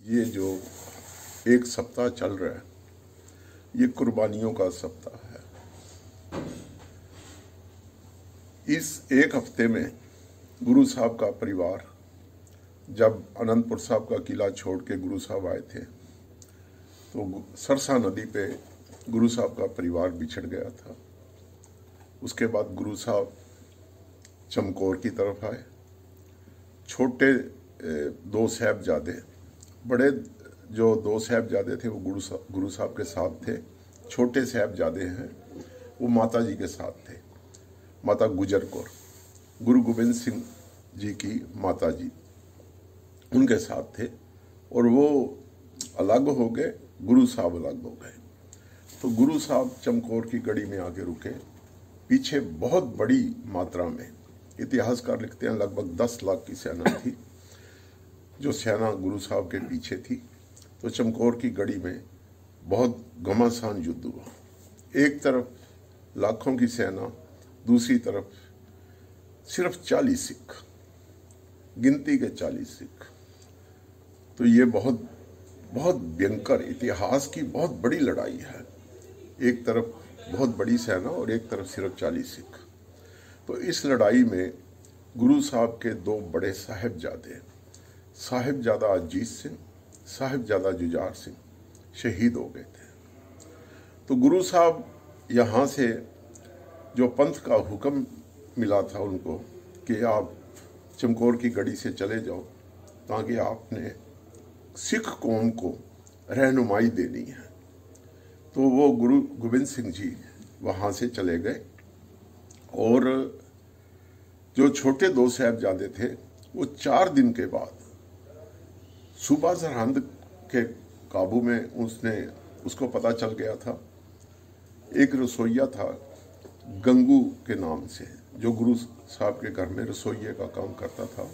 ये जो एक सप्ताह चल रहा है, ये कुर्बानियों का सप्ताह है। इस एक हफ्ते में गुरु साहब का परिवार जब अनंतपुर साहब का किला छोड़ के गुरु साहब आए थे तो सरसा नदी पे गुरु साहब का परिवार बिछड़ गया था। उसके बाद गुरु साहब चमकौर की तरफ आए। छोटे दो साहबजादे, बड़े जो दो साहबजादे थे वो गुरु साहब के साथ थे। छोटे साहबजादे हैं वो माता जी के साथ थे, माता गुजर कौर, गुरु गोबिंद सिंह जी की माता जी, उनके साथ थे। और वो अलग हो गए, गुरु साहब अलग हो गए। तो गुरु साहब चमकौर की गढ़ी में आके रुके। पीछे बहुत बड़ी मात्रा में, इतिहासकार लिखते हैं, लगभग 10 लाख की सेना थी जो सेना गुरु साहब के पीछे थी। तो चमकौर की गढ़ी में बहुत घमासान युद्ध हुआ। एक तरफ लाखों की सेना, दूसरी तरफ सिर्फ 40 सिख, गिनती के 40 सिख। तो ये बहुत भयंकर, इतिहास की बहुत बड़ी लड़ाई है। एक तरफ बहुत बड़ी सेना और एक तरफ सिर्फ 40 सिख। तो इस लड़ाई में गुरु साहब के दो बड़े साहिबजादे, साहिबजादा अजीत सिंह, साहिबजादा जुझार सिंह, शहीद हो गए थे। तो गुरु साहब यहाँ से जो पंथ का हुक्म मिला था उनको कि आप चमकौर की गढ़ी से चले जाओ ताकि आपने सिख कौम को रहनुमाई देनी है। तो वो गुरु गोबिंद सिंह जी वहाँ से चले गए और जो छोटे दो साहबजादे थे वो 4 दिन के बाद सूबा सरहंद के काबू में उसको पता चल गया था। एक रसोइया था गंगू के नाम से जो गुरु साहब के घर में रसोइये का काम करता था।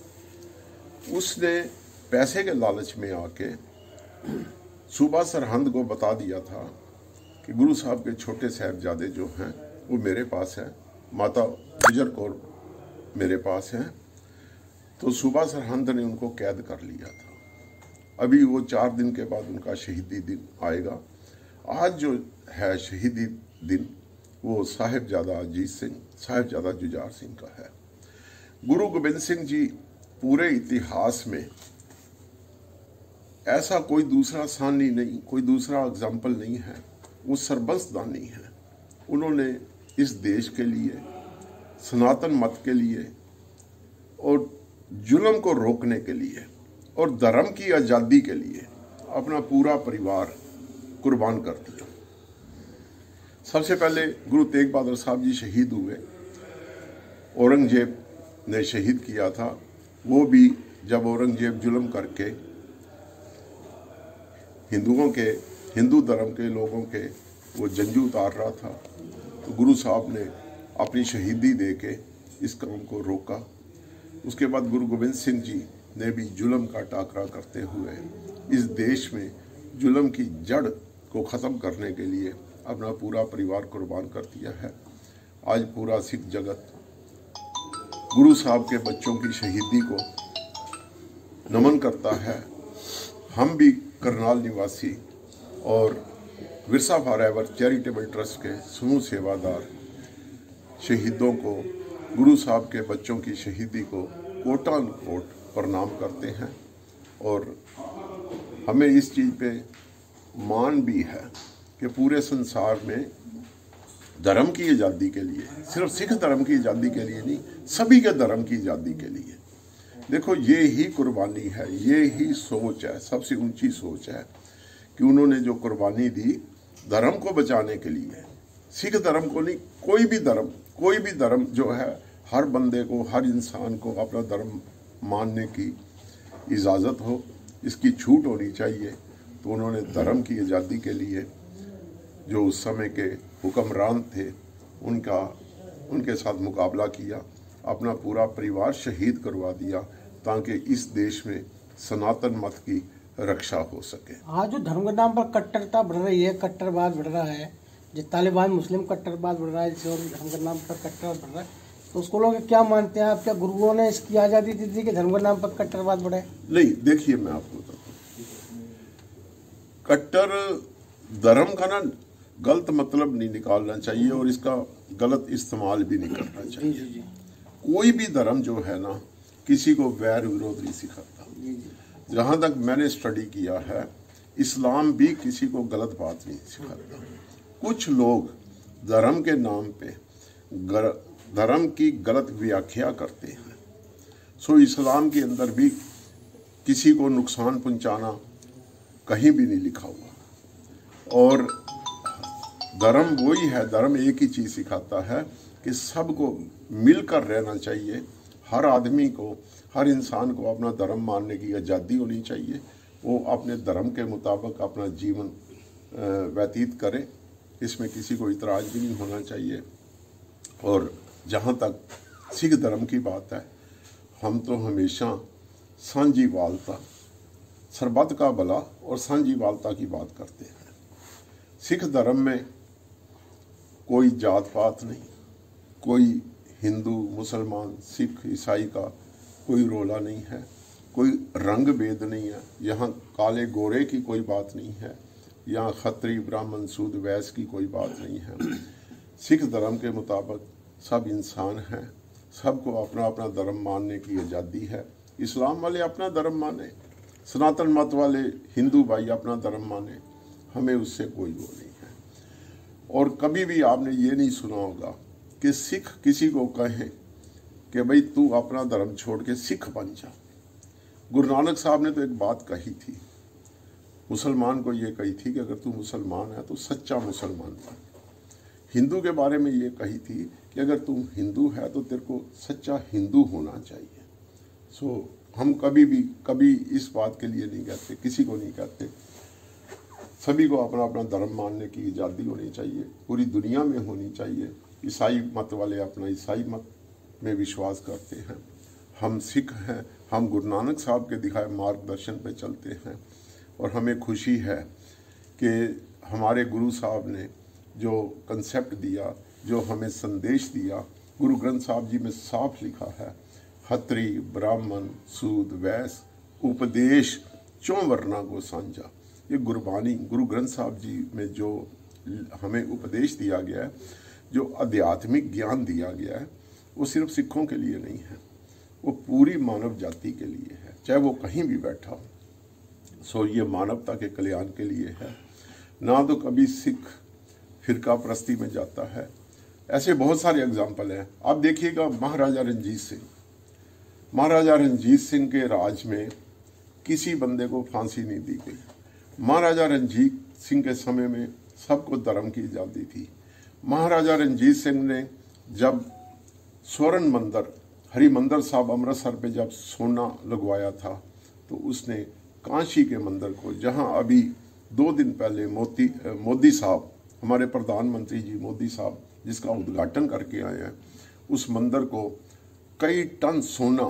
उसने पैसे के लालच में आके सूबा सरहंद को बता दिया था कि गुरु साहब के छोटे साहबजादे जो हैं वो मेरे पास हैं, माता गुजर कौर मेरे पास हैं। तो सूबा सरहंद ने उनको कैद कर लिया था। अभी वो 4 दिन के बाद उनका शहीदी दिन आएगा। आज जो है शहीदी दिन वो साहिबजादा अजीत सिंह, साहिबजादा जुझार सिंह का है। गुरु गोबिंद सिंह जी पूरे इतिहास में ऐसा कोई दूसरा सानी नहीं, कोई दूसरा एग्जाम्पल नहीं है। वो सरबस्त दानी है। उन्होंने इस देश के लिए, सनातन मत के लिए और जुल्म को रोकने के लिए और धर्म की आज़ादी के लिए अपना पूरा परिवार कुर्बान कर दिया। सबसे पहले गुरु तेग बहादुर साहब जी शहीद हुए, औरंगजेब ने शहीद किया था। वो भी जब औरंगजेब जुल्म करके हिंदू धर्म के लोगों के वो जंजू उतार रहा था तो गुरु साहब ने अपनी शहीदी दे के इस काम को रोका। उसके बाद गुरु गोबिंद सिंह जी ने भी जुल्म का टाकरा करते हुए इस देश में जुल्म की जड़ को ख़त्म करने के लिए अपना पूरा परिवार कुर्बान कर दिया है। आज पूरा सिख जगत गुरु साहब के बच्चों की शहीदी को नमन करता है। हम भी करनाल निवासी और विरसा फॉरएवर चैरिटेबल ट्रस्ट के समूह सेवादार शहीदों को, गुरु साहब के बच्चों की शहीदी को कोटान कोट प्रणाम करते हैं। और हमें इस चीज़ पे मान भी है कि पूरे संसार में धर्म की आज़ादी के लिए, सिर्फ सिख धर्म की आज़ादी के लिए नहीं, सभी के धर्म की आज़ादी के लिए, देखो ये ही कुर्बानी है, ये ही सोच है, सबसे ऊंची सोच है कि उन्होंने जो कुर्बानी दी धर्म को बचाने के लिए। सिख धर्म को नहीं, कोई भी धर्म जो है, हर बंदे को, हर इंसान को अपना धर्म मानने की इजाज़त हो, इसकी छूट होनी चाहिए। तो उन्होंने धर्म की आज़ादी के लिए जो उस समय के हुक्मरान थे उनके साथ मुकाबला किया, अपना पूरा परिवार शहीद करवा दिया ताकि इस देश में सनातन मत की रक्षा हो सके। आज जो धर्म के नाम पर कट्टरता बढ़ रही है, कट्टरवाद बढ़ रहा है, जो तालिबान मुस्लिम कट्टरवाद बढ़ रहा है, जिससे धर्म के नाम पर कट्टरवाद बढ़ रहा है, तो उसको लोग क्या मानते हैं आप? क्या गुरुओं ने इसकी आज़ादी दी थी कि धर्म के नाम पर कट्टरवाद बढ़े? नहीं, देखिए मैं आपको बताता हूँ, कट्टर धर्म का ना गलत मतलब नहीं निकालना चाहिए और इसका गलत इस्तेमाल भी नहीं करना चाहिए। जी जी कोई भी धर्म जो है ना किसी को वैर विरोध नहीं सिखाता। जी जी। जहाँ तक मैंने स्टडी किया है, इस्लाम भी किसी को गलत बात नहीं सिखाता। कुछ लोग धर्म के नाम पे धर्म की गलत व्याख्या करते हैं। सो इस्लाम के अंदर भी किसी को नुकसान पहुंचाना कहीं भी नहीं लिखा हुआ। और धर्म वही है, धर्म एक ही चीज़ सिखाता है कि सबको मिलकर रहना चाहिए। हर आदमी को, हर इंसान को अपना धर्म मानने की आज़ादी होनी चाहिए। वो अपने धर्म के मुताबिक अपना जीवन व्यतीत करे, इसमें किसी को इतराज़ भी नहीं होना चाहिए। और जहाँ तक सिख धर्म की बात है, हम तो हमेशा सांझीवालता, सरबत का भला और सांझीवालता की बात करते हैं। सिख धर्म में कोई जात पात नहीं, कोई हिंदू मुसलमान सिख ईसाई का कोई रोला नहीं है, कोई रंग भेद नहीं है। यहाँ काले गोरे की कोई बात नहीं है, यहाँ खत्री ब्राह्मण सूद वैश्य की कोई बात नहीं है। सिख धर्म के मुताबिक सब इंसान हैं, सबको अपना अपना धर्म मानने की आज़ादी है। इस्लाम वाले अपना धर्म माने, सनातन मत वाले हिंदू भाई अपना धर्म माने, हमें उससे कोई वो नहीं है। और कभी भी आपने ये नहीं सुना होगा कि सिख किसी को कहें कि भाई तू अपना धर्म छोड़ के सिख बन जा। गुरु नानक साहब ने तो एक बात कही थी, मुसलमान को ये कही थी कि अगर तू मुसलमान है तो सच्चा मुसलमान बन। हिंदू के बारे में ये कही थी कि अगर तुम हिंदू है तो तेरे को सच्चा हिंदू होना चाहिए। सो हम कभी इस बात के लिए नहीं कहते, किसी को नहीं कहते। सभी को अपना अपना धर्म मानने की आज़ादी होनी चाहिए, पूरी दुनिया में होनी चाहिए। ईसाई मत वाले अपना ईसाई मत में विश्वास करते हैं, हम सिख हैं, हम गुरु नानक साहब के दिखाए मार्गदर्शन पे चलते हैं। और हमें खुशी है कि हमारे गुरु साहब ने जो कंसेप्ट दिया, जो हमें संदेश दिया, गुरु ग्रंथ साहब जी में साफ लिखा है, खत्री ब्राह्मण सूद वैश्य उपदेश चौं वर्णा को सांझा। ये गुरबानी गुरु ग्रंथ साहब जी में जो हमें उपदेश दिया गया है, जो आध्यात्मिक ज्ञान दिया गया है, वो सिर्फ सिखों के लिए नहीं है, वो पूरी मानव जाति के लिए है, चाहे वो कहीं भी बैठा हो। सो ये मानवता के कल्याण के लिए है। ना तो कभी सिख फिरका परस्ती में जाता है। ऐसे बहुत सारे एग्जाम्पल हैं। आप देखिएगा महाराजा रणजीत सिंह, महाराजा रणजीत सिंह के राज में किसी बंदे को फांसी नहीं दी गई। महाराजा रणजीत सिंह के समय में सबको धर्म की आज़ादी थी। महाराजा रणजीत सिंह ने जब स्वर्ण मंदिर हरिमंदिर साहब अमृतसर पे जब सोना लगवाया था, तो उसने काशी के मंदिर को, जहां अभी 2 दिन पहले मोदी साहब, हमारे प्रधानमंत्री जी मोदी साहब जिसका उद्घाटन करके आए हैं, उस मंदिर को कई टन सोना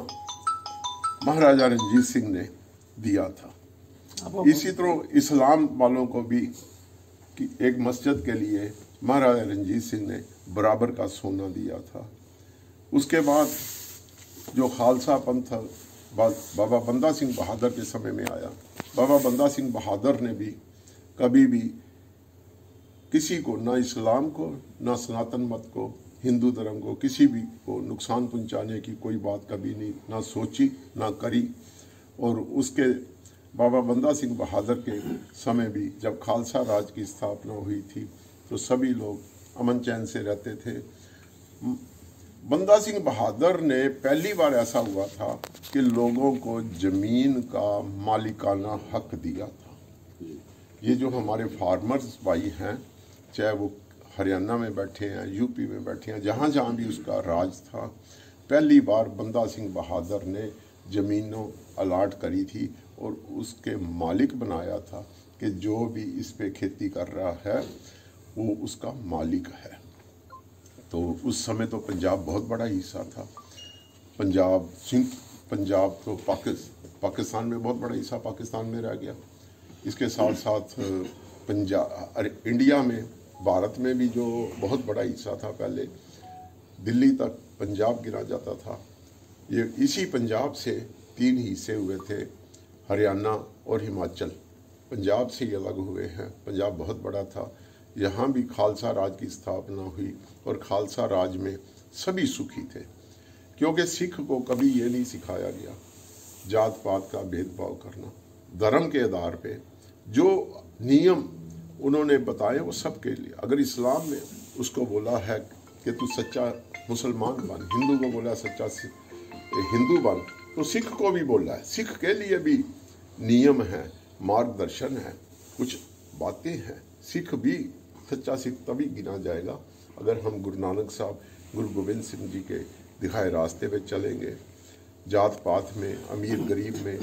महाराजा रणजीत सिंह ने दिया था। इसी तरह इस्लाम वालों को भी कि एक मस्जिद के लिए महाराजा रणजीत सिंह ने बराबर का सोना दिया था। उसके बाद जो खालसा पंथ बाबा बंदा सिंह बहादुर के समय में आया, बाबा बंदा सिंह बहादुर ने भी कभी भी किसी को, ना इस्लाम को, ना सनातन मत को, हिंदू धर्म को, किसी भी को नुकसान पहुंचाने की कोई बात कभी नहीं, ना सोची ना करी। और उसके बाबा बंदा सिंह बहादुर के समय भी जब खालसा राज की स्थापना हुई थी, तो सभी लोग अमन चैन से रहते थे। बंदा सिंह बहादुर ने पहली बार ऐसा हुआ था कि लोगों को जमीन का मालिकाना हक दिया था। ये जो हमारे फार्मर्स भाई हैं, चाहे वो हरियाणा में बैठे हैं, यूपी में बैठे हैं, जहाँ जहाँ भी उसका राज था, पहली बार बंदा सिंह बहादुर ने ज़मीनों अलाट करी थी और उसके मालिक बनाया था कि जो भी इस पे खेती कर रहा है वो उसका मालिक है। तो उस समय तो पंजाब बहुत बड़ा हिस्सा था। पंजाब तो पाकिस्तान में बहुत बड़ा हिस्सा पाकिस्तान में रह गया। इसके साथ साथ इंडिया में, भारत में भी जो बहुत बड़ा हिस्सा था, पहले दिल्ली तक पंजाब गिना जाता था। ये इसी पंजाब से 3 हिस्से हुए थे, हरियाणा और हिमाचल। पंजाब से ही अलग हुए हैं। पंजाब बहुत बड़ा था, यहाँ भी खालसा राज की स्थापना हुई और खालसा राज में सभी सुखी थे, क्योंकि सिख को कभी ये नहीं सिखाया गया जात पात का भेदभाव करना। धर्म के आधार पे जो नियम उन्होंने बताए वो सबके लिए। अगर इस्लाम में उसको बोला है कि तू सच्चा मुसलमान बन, हिंदू को बोला सच्चा हिंदू बन, तो सिख को भी बोला है। सिख के लिए भी नियम है, मार्गदर्शन है, कुछ बातें हैं। सिख भी सच्चा सिख तभी गिना जाएगा अगर हम गुरु नानक साहब, गुरु गोविंद सिंह जी के दिखाए रास्ते पे चलेंगे। जात पात में, अमीर गरीब में,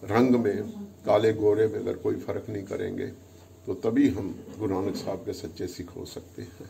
रंग में, काले गोरे में अगर कोई फ़र्क नहीं करेंगे तो तभी हम गुरु नानक साहब के सच्चे सिख हो सकते हैं।